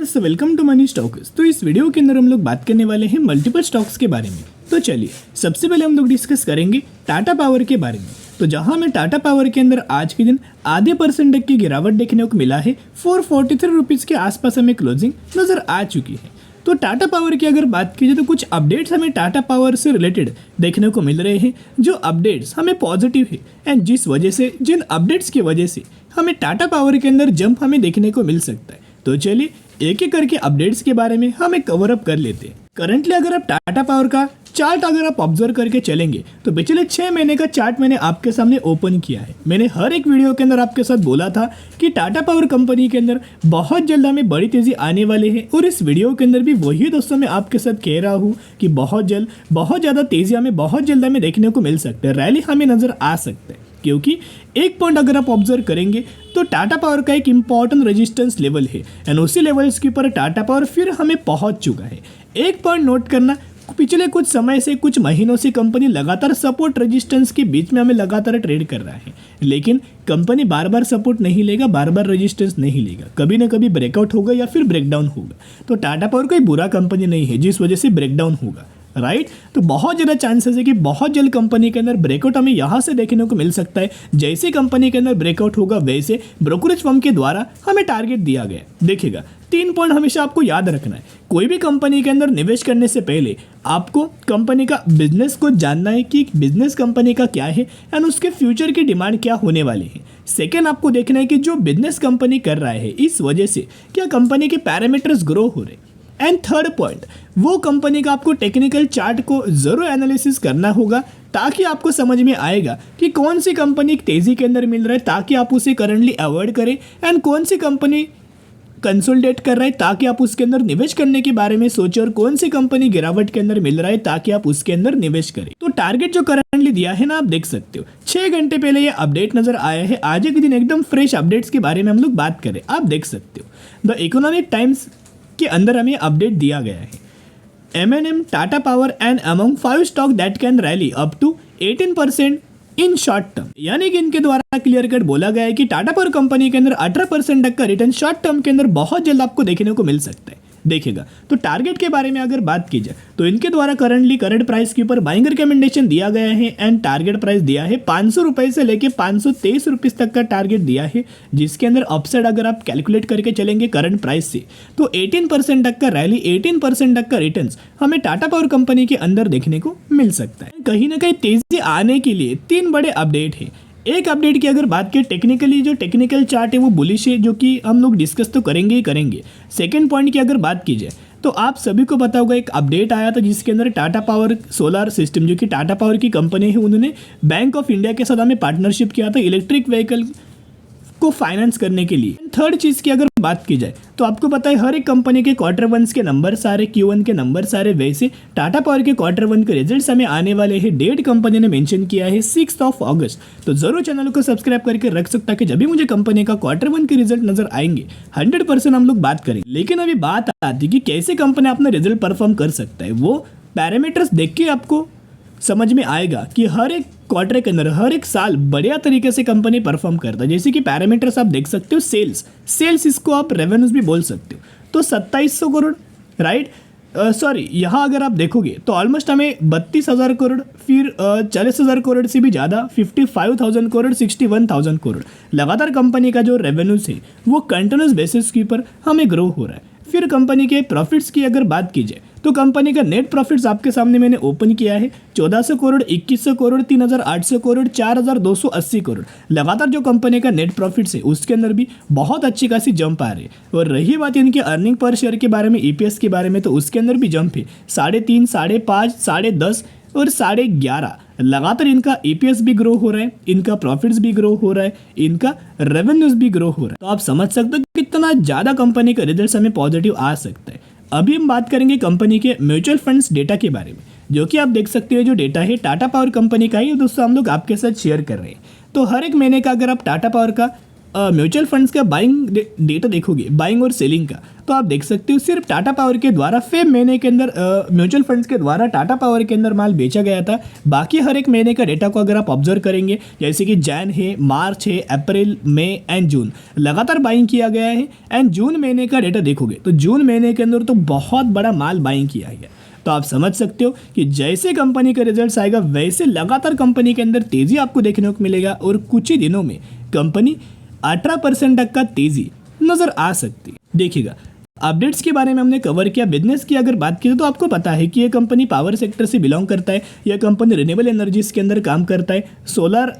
तो welcome to money stocks. तो इस वीडियो के अंदर हम लोग बात करने वाले हैं मल्टीपल स्टॉक्स के बारे में। तो चलिए सबसे पहले हम लोग डिस्कस करेंगे टाटा पावर के बारे में। तो जहां हमें टाटा पावर के अंदर आज के दिन आधे % तक की गिरावट देखने को मिला है। 443 रुपीज़ के आसपास हमें क्लोजिंग नजर आ चुकी है। तो टाटा पावर की अगर बात की जाए तो कुछ अपडेट्स हमें टाटा पावर से रिलेटेड देखने को मिल रहे हैं, जो अपडेट्स हमें पॉजिटिव है एंड जिन अपडेट्स की वजह से हमें टाटा पावर के अंदर जंप हमें देखने को मिल सकता है। तो चलिए एक एक करके अपडेट्स के बारे में हमें कवर अप कर लेते हैं। करंटली अगर आप टाटा पावर का चार्ट अगर आप ऑब्जर्व करके चलेंगे तो पिछले 6 महीने का चार्ट मैंने आपके सामने ओपन किया है। मैंने हर एक वीडियो के अंदर आपके साथ बोला था कि टाटा पावर कंपनी के अंदर बहुत जल्द हमें बड़ी तेजी आने वाली है, और इस वीडियो के अंदर भी वही दोस्तों मैं आपके साथ कह रहा हूँ कि बहुत ज़्यादा तेजी हमें बहुत जल्द हमें देखने को मिल सकता है, रैली हमें नजर आ सकता है। क्योंकि एक पॉइंट अगर आप ऑब्जर्व करेंगे तो टाटा पावर का एक इंपॉर्टेंट रेजिस्टेंस लेवल है एंड उसी लेवल्स के ऊपर टाटा पावर फिर हमें पहुंच चुका है। एक पॉइंट नोट करना, पिछले कुछ समय से कुछ महीनों से कंपनी लगातार सपोर्ट रेजिस्टेंस के बीच में हमें लगातार ट्रेड कर रहा है, लेकिन कंपनी बार बार सपोर्ट नहीं लेगा, बार बार रेजिस्टेंस नहीं लेगा, कभी ना कभी ब्रेकआउट होगा या फिर ब्रेकडाउन होगा। तो टाटा पावर कोई बुरा कंपनी नहीं है जिस वजह से ब्रेकडाउन होगा, राइट। तो बहुत ज़्यादा चांसेस है कि बहुत जल्द कंपनी के अंदर ब्रेकआउट हमें यहाँ से देखने को मिल सकता है। जैसे कंपनी के अंदर ब्रेकआउट होगा वैसे ब्रोकरेज फर्म के द्वारा हमें टारगेट दिया गया। देखिएगा 3 पॉइंट हमेशा आपको याद रखना है। कोई भी कंपनी के अंदर निवेश करने से पहले आपको कंपनी का बिजनेस को जानना है कि बिजनेस कंपनी का क्या है एंड उसके फ्यूचर की डिमांड क्या होने वाली है। सेकेंड, आपको देखना है कि जो बिजनेस कंपनी कर रहा है इस वजह से क्या कंपनी के पैरामीटर्स ग्रो हो रहे। एंड थर्ड पॉइंट, वो कंपनी का आपको टेक्निकल चार्ट को जरूर एनालिसिस करना होगा ताकि आपको समझ में आएगा कि कौन सी कंपनी तेजी के अंदर मिल रहा है ताकि आप उसे करंटली अवॉइड करें, एंड कौन सी कंपनी कंसोलिडेट कर रहा है ताकि आप उसके अंदर निवेश करने के बारे में सोचें, और कौन सी कंपनी गिरावट के अंदर मिल रहा है ताकि आप उसके अंदर निवेश करें। तो टारगेट जो करंटली दिया है ना, आप देख सकते हो 6 घंटे पहले ये अपडेट नजर आया है। आज के दिन एकदम फ्रेश अपडेट्स के बारे में हम लोग बात करें, आप देख सकते हो द इकोनॉमिक टाइम्स के अंदर हमें अपडेट दिया गया है। M&M, Tata power and among 5 stock that can rally up to 18% in short term. यानी कि इनके द्वारा क्लियर कट बोला गया है कि टाटा पावर कंपनी के अंदर 18% तक का रिटर्न शॉर्ट टर्म के अंदर बहुत जल्द आपको देखने को मिल सकता है। देखिएगा तो टारगेट के बारे में अगर बात की जाए तो इनके द्वारा करंट प्राइस के ऊपर बाइंग रिकमेंडेशन दिया गया है एंड टारगेट प्राइस दिया है 500 रुपए से लेके 523 रुपीज़ तक का टारगेट दिया है, जिसके अंदर अपसाइड अगर आप कैलकुलेट करके चलेंगे करंट प्राइस से तो 18% तक का रैली, 18% तक का रिटर्न्स हमें टाटा पावर कंपनी के अंदर देखने को मिल सकता है। कहीं ना कहीं तेजी आने के लिए 3 बड़े अपडेट है। एक अपडेट की अगर बात करें टेक्निकली, जो टेक्निकल चार्ट है वो बुलिश है, जो कि हम लोग डिस्कस तो करेंगे ही करेंगे। सेकंड पॉइंट की अगर बात की जाए तो आप सभी को पता होगा एक अपडेट आया था जिसके अंदर टाटा पावर सोलर सिस्टम, जो कि टाटा पावर की कंपनी है, उन्होंने बैंक ऑफ इंडिया के साथ हमें पार्टनरशिप किया था इलेक्ट्रिक व्हीकल को फाइनेंस करने के लिए। थर्ड चीज़ की अगर बात की जाए तो आपको पता है हर एक कंपनी के Q1 के नंबर सारे, Q1 के नंबर सारे, वैसे टाटा पावर के Q1 के रिजल्ट्स हमें आने वाले हैं। डेट कंपनी ने मेंशन किया है 6 अगस्त। तो जरूर चैनल को सब्सक्राइब करके रख सकता है कि जब भी मुझे कंपनी का Q1 के रिजल्ट नजर आएंगे 100% हम लोग बात करेंगे। लेकिन अभी बात आती है कि कैसे कंपनी अपना रिजल्ट परफॉर्म कर सकता है। वो पैरामीटर्स देख के आपको समझ में आएगा कि हर एक क्वार्टर के अंदर हर एक साल बढ़िया तरीके से कंपनी परफॉर्म करता है। जैसे कि पैरामीटर्स आप देख सकते हो, सेल्स इसको आप रेवेन्यूज भी बोल सकते हो, तो 2700 करोड़, राइट। सॉरी, यहाँ अगर आप देखोगे तो ऑलमोस्ट हमें 32,000 करोड़, फिर 40,000 करोड़ से भी ज़्यादा 55,000 करोड़, 61,000 करोड़ लगातार कंपनी का जो रेवेन्यूज है वो कंटिन्यूस बेसिस के ऊपर हमें ग्रो हो रहा है। फिर कंपनी के प्रॉफिट्स की अगर बात की जाए तो कंपनी का नेट प्रॉफिट्स आपके सामने मैंने ओपन किया है 1400 करोड़, 2100 करोड़, 3800 करोड़, 4280 करोड़। लगातार जो कंपनी का नेट प्रॉफिट्स है उसके अंदर भी बहुत अच्छी खासी जंप आ रही है। और रही बात इनके अर्निंग पर शेयर के बारे में, EPS के बारे में, तो उसके अंदर भी जंप है 3.5, 5.5, 10.5 और 11.5। लगातार इनका EPS भी ग्रो हो रहा है, इनका प्रॉफिट्स भी ग्रो हो रहा है, इनका रेवेन्यूज भी ग्रो हो रहा है। तो आप समझ सकते हो कितना ज़्यादा कंपनी का रिजल्ट हमें पॉजिटिव आ सकता है। अभी हम बात करेंगे कंपनी के म्यूचुअल फंड्स डेटा के बारे में, जो कि आप देख सकते हो जो डेटा है टाटा पावर कंपनी का ही दोस्तों हम लोग आपके साथ शेयर कर रहे हैं। तो हर एक महीने का अगर आप टाटा पावर का म्यूचुअल फंड्स का बाइंग डेटा देखोगे, बाइंग और सेलिंग का, तो आप देख सकते हो सिर्फ टाटा पावर के द्वारा फेब महीने के अंदर म्यूचुअल फंड्स के द्वारा टाटा पावर के अंदर माल बेचा गया था। बाकी हर एक महीने का डेटा को अगर आप ऑब्जर्व करेंगे, जैसे कि जैन है, मार्च है, अप्रैल, मई एंड जून, लगातार बाइंग किया गया है। एंड जून महीने का डेटा देखोगे तो जून महीने के अंदर तो बहुत बड़ा माल बाइंग किया गया। तो आप समझ सकते हो कि जैसे कंपनी का रिजल्ट आएगा वैसे लगातार कंपनी के अंदर तेजी आपको देखने को मिलेगा और कुछ ही दिनों में कंपनी 18% तक का तेजी नजर आ सकती है। देखिएगा, अपडेट्स के बारे में हमने कवर किया। बिजनेस की अगर बात की तो आपको पता है कि ये कंपनी पावर सेक्टर से बिलोंग करता है। यह कंपनी रिन्यूएबल एनर्जीज के अंदर काम करता है, सोलर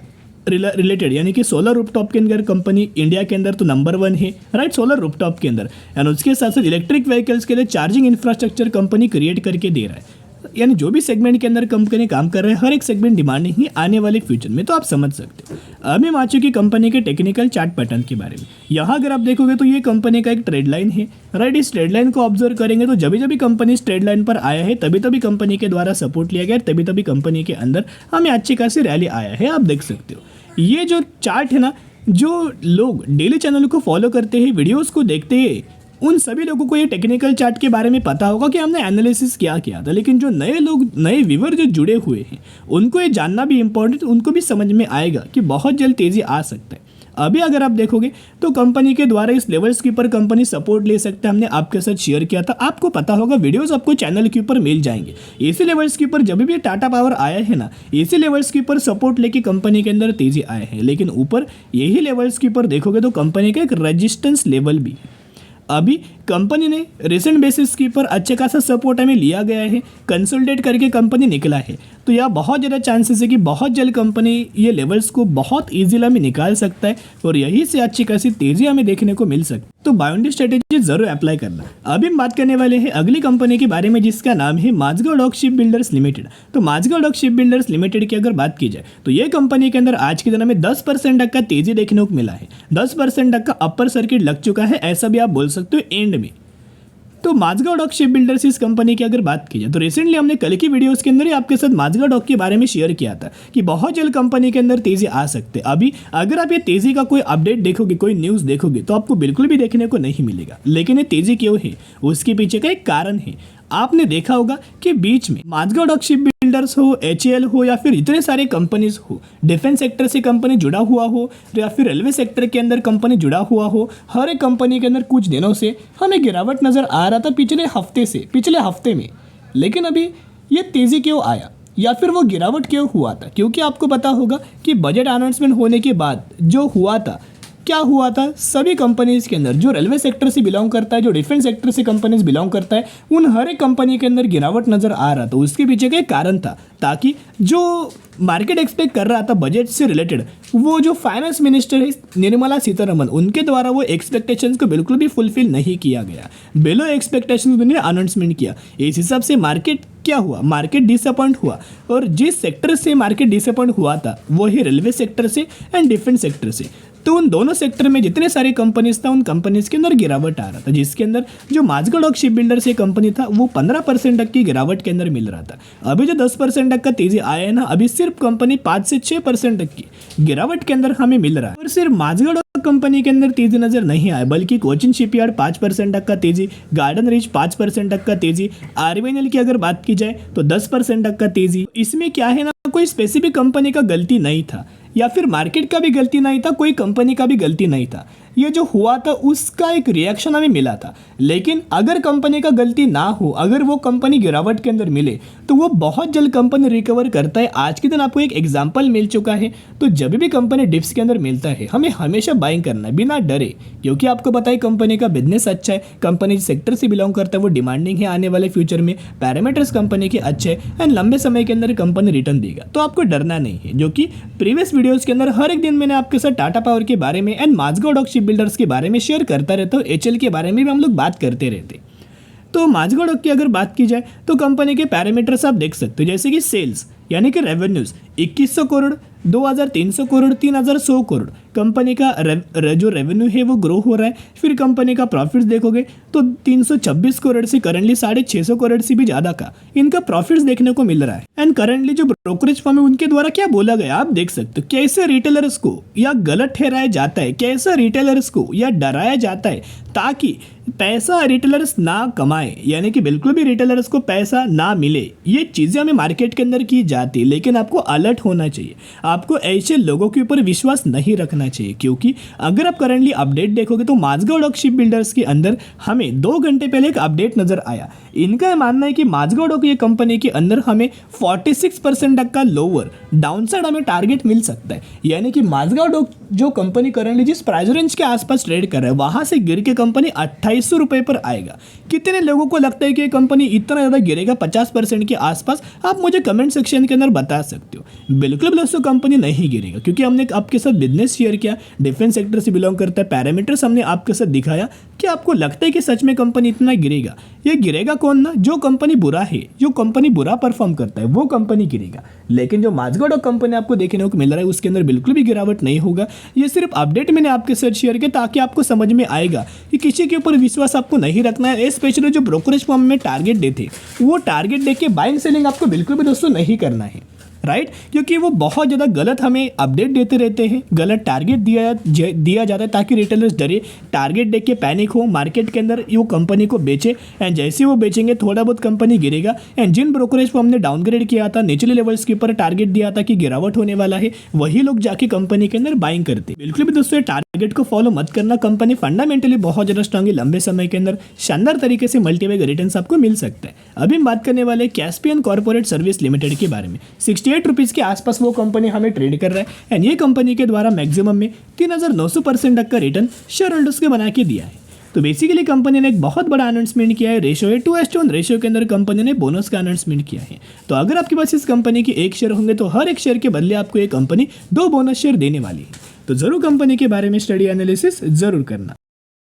रिलेटेड, यानी कि सोलर रूफटॉप के अंदर कंपनी इंडिया के अंदर तो नंबर 1 है, राइट, सोलर रूफटॉप के अंदर। एंड उसके साथ साथ इलेक्ट्रिक व्हीकल्स के लिए चार्जिंग इंफ्रास्ट्रक्चर कंपनी क्रिएट करके दे रहा है। यानी जो भी सेगमेंट के अंदर कंपनी काम कर रहे हैं, हर एक सेगमेंट डिमांडिंग ही आने वाले फ्यूचर में, तो आप समझ सकते हो। अब हम आ चुके कंपनी के टेक्निकल चार्ट पैटर्न के बारे में। यहाँ अगर आप देखोगे तो ये कंपनी का एक ट्रेड लाइन है, राइट। इस ट्रेड लाइन को ऑब्जर्व करेंगे तो जब भी कंपनी इस ट्रेड लाइन पर आया है तभी तभी कंपनी के द्वारा सपोर्ट लिया गया, तभी तभी कंपनी के अंदर हमें अच्छी खासी रैली आया है। आप देख सकते हो ये जो चार्ट है ना, जो लोग डेली चैनल को फॉलो करते हैं, वीडियोस को देखते हैं, उन सभी लोगों को ये टेक्निकल चार्ट के बारे में पता होगा कि हमने एनालिसिस क्या किया था। लेकिन जो नए लोग, नए व्यूअर जो जुड़े हुए हैं, उनको ये जानना भी इंपॉर्टेंट, उनको भी समझ में आएगा कि बहुत जल्द तेजी आ सकता है। अभी अगर आप देखोगे तो कंपनी के द्वारा इस लेवल्स के ऊपर कंपनी सपोर्ट ले सकता है। हमने आपके साथ शेयर किया था, आपको पता होगा, वीडियोस आपको चैनल के ऊपर मिल जाएंगे। इसी लेवल्स के ऊपर जब भी टाटा पावर आया है ना, इसी लेवल्स के ऊपर सपोर्ट लेके कंपनी के अंदर तेजी आए हैं। लेकिन ऊपर यही लेवल्स के ऊपर देखोगे तो कंपनी का एक रेजिस्टेंस लेवल भी है। अभी कंपनी ने रिसेंट बेसिस के ऊपर अच्छे खासा सपोर्ट हमें लिया गया है, कंसोलिडेट करके कंपनी निकला है। तो यह बहुत ज़्यादा चांसेस है कि बहुत जल्द कंपनी ये लेवल्स को बहुत ईजिली हमें निकाल सकता है और यहीं से अच्छी खासी तेजी हमें देखने को मिल सकती है। तो बाउंड्री स्ट्रेटेजी जरूर अप्लाई करना। अभी हम बात करने वाले हैं अगली कंपनी के बारे में, जिसका नाम है Mazagaon dock ship builders limited. तो Mazagaon dock ship builders limited की अगर बात की जाए तो ये कंपनी के अंदर आज के दिन में 10% तक का तेजी देखने को मिला है। 10% तक का अपर सर्किट लग चुका है, ऐसा भी आप बोल सकते हो एंड में। तो माझगांव डॉक शिप बिल्डर्स इस कंपनी की अगर बात की जाए तो रिसेंटली हमने कल की वीडियोस के अंदर ही आपके साथ माझगांव डॉक के बारे में शेयर किया था कि बहुत जल्द कंपनी के अंदर तेजी आ सकते। अभी अगर आप ये तेजी का कोई अपडेट देखोगे, कोई न्यूज़ देखोगे तो आपको बिल्कुल भी देखने को नहीं मिलेगा। लेकिन ये तेजी क्यों है, उसके पीछे का एक कारण है। आपने देखा होगा कि बीच में माझगांव डॉक शिप बिल्डर्स हो, HAL हो या फिर इतने सारे कंपनीज हो, डिफेंस सेक्टर से कंपनी जुड़ा हुआ हो या फिर रेलवे सेक्टर के अंदर कंपनी जुड़ा हुआ हो, हर एक कंपनी के अंदर कुछ दिनों से हमें गिरावट नजर आ रहा था पिछले हफ्ते में। लेकिन अभी ये तेजी क्यों आया या फिर वो गिरावट क्यों हुआ था? क्योंकि आपको पता होगा कि बजट अनाउंसमेंट होने के बाद जो हुआ था, क्या हुआ था, सभी कंपनीज के अंदर जो रेलवे सेक्टर से बिलोंग करता है, जो डिफेंस सेक्टर से कंपनीज बिलोंग करता है, उन हर एक कंपनी के अंदर गिरावट नजर आ रहा था। उसके पीछे का एक कारण था, ताकि जो मार्केट एक्सपेक्ट कर रहा था बजट से रिलेटेड, वो जो फाइनेंस मिनिस्टर है निर्मला सीतारमन, उनके द्वारा वो एक्सपेक्टेशंस को बिल्कुल भी फुलफिल नहीं किया गया। बिलो एक्सपेक्टेशंस उन्होंने अनाउंसमेंट किया। इस हिसाब से मार्केट क्या हुआ, मार्केट डिसअपॉइंट हुआ। और जिस सेक्टर से मार्केट डिसअपॉइंट हुआ था वो ही रेलवे सेक्टर से एंड डिफेंस सेक्टर से। तो उन दोनों सेक्टर में जितने सारे कंपनीज था, उन कंपनीज के अंदर गिरावट आ रहा था, जिसके अंदर जो माझगांव डॉक शिप बिल्डर्स ये कंपनी था वो 15% तक की गिरावट के अंदर मिल रहा था। अभी जो 10% तक का तेजी आया है ना, अभी सिर्फ कंपनी 5 से 6% तक की गिरावट के अंदर हमें मिल रहा है। और सिर्फ माझगांव डॉक कंपनी के अंदर तेजी नजर नहीं आया, बल्कि कोचिन शिपयार्ड 5% तक का तेजी, गार्डन रीच 5% तक का तेजी, RVNL की अगर बात की जाए तो 10% तक का तेजी। इसमें क्या है ना, कोई स्पेसिफिक कंपनी का गलती नहीं था या फिर मार्केट का भी गलती नहीं था, कोई कंपनी का भी गलती नहीं था। ये जो हुआ था उसका एक रिएक्शन हमें मिला था। लेकिन अगर कंपनी का गलती ना हो, अगर वो कंपनी गिरावट के अंदर मिले तो वो बहुत जल्द कंपनी रिकवर करता है। आज के दिन आपको एक एग्जांपल मिल चुका है। तो जब भी कंपनी डिप्स के अंदर मिलता है, हमें हमेशा बाइंग करना है बिना डरे, क्योंकि आपको पता है कंपनी का बिजनेस अच्छा है, कंपनी जिस सेक्टर से बिलोंग करता है वो डिमांडिंग है आने वाले फ्यूचर में, पैरामीटर्स कंपनी के अच्छे हैं एंड लंबे समय के अंदर कंपनी रिटर्न देगा। तो आपको डरना नहीं है। जो कि प्रीवियस वीडियोस के अंदर हर एक दिन मैंने आपके साथ टाटा पावर के बारे में and Mazagon dock ship builders के बारे में शेयर करता रहता हूँ। HL के बारे में भी हम लोग बात करते रहते। तो माझगांव डॉक की अगर बात की जाए तो कंपनी के पैरामीटर्स आप देख सकते हो, जैसे कि सेल्स यानी कि रेवेन्यूज 2100 करोड़, 2300 करोड़, 3100 करोड़ कंपनी का जो रेवेन्यू है वो ग्रो हो रहा है। फिर कंपनी का प्रॉफिट्स देखोगे तो 326 करोड़ से करंटली 650 करोड़ से भी ज़्यादा का इनका प्रॉफिट्स देखने को मिल रहा है। एंड करंटली जो ब्रोकरेज फर्म है उनके द्वारा क्या बोला गया आप देख सकते हो, कैसे रिटेलर्स को या गलत ठहराया जाता है, कैसे रिटेलर्स को या डराया जाता है ताकि पैसा रिटेलर्स ना कमाए, यानी कि बिल्कुल भी रिटेलर्स को पैसा ना मिले। ये चीज़ें हमें मार्केट के अंदर की जाती है, लेकिन आपको अलर्ट होना चाहिए। आपको ऐसे लोगों के ऊपर विश्वास नहीं रखना चाहिए, क्योंकि अगर आप करंटली अपडेट देखोगे तो माझगांव डॉक शिप बिल्डर्स के अंदर हमें 2 घंटे पहले एक अपडेट नजर आया। इनका यह मानना है कि माझगांव डॉक ये कंपनी के अंदर हमें 46% तक का लोअर डाउनसाइड हमें टारगेट मिल सकता है। यानी कि माझगांव डॉक जो कंपनी करंटली जिस प्राइस रेंज के आसपास ट्रेड कर रहा है वहां से गिर के कंपनी 2800 रुपए पर आएगा। कितने लोगों को लगता है कि ये कंपनी इतना ज़्यादा गिरेगा 50% के आसपास? आप मुझे कमेंट सेक्शन के अंदर बता सकते हो। बिल्कुल भी दोस्तों कंपनी नहीं गिरेगा, क्योंकि हमने आपके साथ बिजनेस शेयर किया, डिफेंस सेक्टर से बिलोंग करता है, पैरामीटर्स हमने आपके साथ दिखाया कि आपको लगता है कि सच में कंपनी इतना गिरेगा। ये गिरेगा कौन ना, जो कंपनी बुरा है, जो कंपनी बुरा परफॉर्म करता है वो कंपनी गिरेगा। लेकिन जो माझगांव डॉक कंपनी आपको देखने को मिल रहा है उसके अंदर बिल्कुल भी गिरावट नहीं होगा। ये सिर्फ अपडेट मैंने आपके साथ शेयर किया ताकि आपको समझ में आएगा कि किसी के ऊपर विश्वास आपको नहीं रखना है। स्पेशली जो ब्रोकरेज फर्म में टारगेट देते वो टारगेट देख के बाइंग सेलिंग आपको बिल्कुल भी दोस्तों नहीं करना है, राइट? क्योंकि वो बहुत ज़्यादा गलत हमें अपडेट देते रहते हैं, गलत टारगेट दिया जाता है ताकि रिटेलर्स डरे, टारगेट देख के पैनिक हो, मार्केट के अंदर वो कंपनी को बेचे। एंड जैसे वो बेचेंगे थोड़ा बहुत कंपनी गिरेगा। एंड जिन ब्रोकरेज फर्म ने डाउनग्रेड किया था, निचले लेवल्स के ऊपर टारगेट दिया था कि गिरावट होने वाला है, वही लोग जाके कंपनी के अंदर बाइंग करते। बिल्कुल भी दोस्तों टारगेट को फॉलो मत करना। कंपनी फंडामेंटली बहुत ज़्यादा स्ट्रांग है, लंबे समय के अंदर शानदार तरीके से मल्टीबैग रिटर्न्स आपको मिल सकता है। अभी हम बात करने वाले कैस्पियन कॉर्पोरेट सर्विस लिमिटेड के बारे में। 68 रुपीज़ के आसपास वो कंपनी हमें ट्रेड कर रहा है। एंड ये कंपनी के द्वारा मैक्सिमम में 3900% तक का रिटर्न शेयर होल्डर्स के बना के दिया है। तो बेसिकली कंपनी ने एक बहुत बड़ा अनाउंसमेंट किया है। रेशियो है 2:1 रेशियो के अंदर कंपनी ने बोनस का अनाउंसमेंट किया है। तो अगर आपके पास इस कंपनी के 1 शेयर होंगे तो हर 1 शेयर के बदले आपको ये कंपनी 2 बोनस शेयर देने वाली है। तो जरूर कंपनी के बारे में स्टडी एनालिसिस जरूर करना।